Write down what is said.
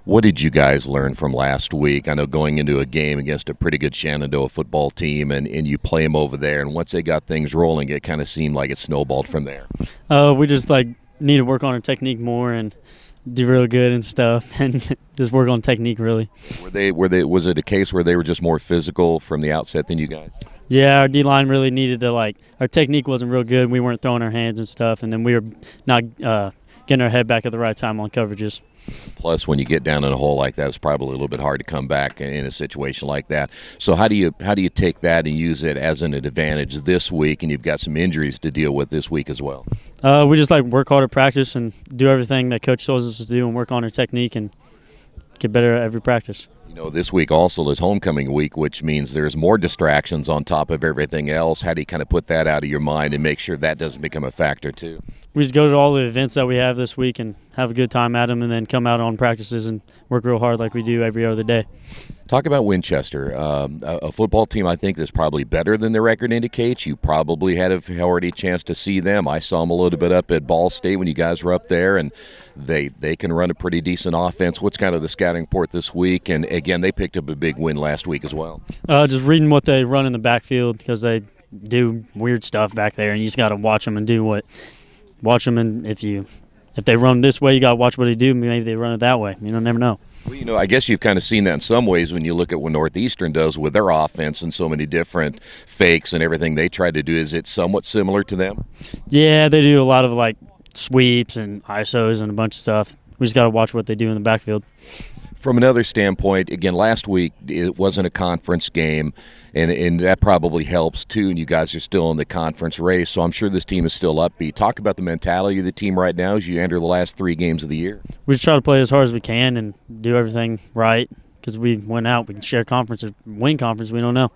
What did you guys learn from last week? I know going into a game against a pretty good Shenandoah football team, and you play them over there, and once they got things rolling, it kind of seemed like it snowballed from there. We just need to work on our technique more and do real good and stuff, and just work on technique really. Was it a case where they were just more physical from the outset than you guys? Yeah, our D-line really needed to our technique wasn't real good. We weren't throwing our hands and stuff, and then we were not getting our head back at the right time on coverages. Plus, when you get down in a hole like that, it's probably a little bit hard to come back in a situation like that. So how do you take that and use it as an advantage this week? And you've got some injuries to deal with this week as well. We just work hard at practice and do everything that coach tells us to do and work on our technique and get better at every practice. You know, this week also is homecoming week, which means there's more distractions on top of everything else. How do you kind of put that out of your mind and make sure that doesn't become a factor too? We just go to all the events that we have this week and have a good time at them, and then come out on practices and work real hard like we do every other day. Talk about Winchester, a football team I think that's probably better than the record indicates. You probably had already a chance to see them. I saw them a little bit up at Ball State when you guys were up there, and they can run a pretty decent offense. What's kind of the scouting report this week? And again, they picked up a big win last week as well. Just reading what they run in the backfield, because they do weird stuff back there, and you just got to watch them and watch them. And if they run this way, you got to watch what they do. Maybe they run it that way. You never know. Well, I guess you've kind of seen that in some ways when you look at what Northeastern does with their offense and so many different fakes and everything they try to do. Is it somewhat similar to them? Yeah, they do a lot of sweeps and ISOs and a bunch of stuff. We just got to watch what they do in the backfield. From another standpoint, again, last week it wasn't a conference game, and that probably helps too, and you guys are still in the conference race, so I'm sure this team is still upbeat. Talk about the mentality of the team right now as you enter the last 3 games of the year. We just try to play as hard as we can and do everything right, because we went out. We can share conference or win conference. We don't know.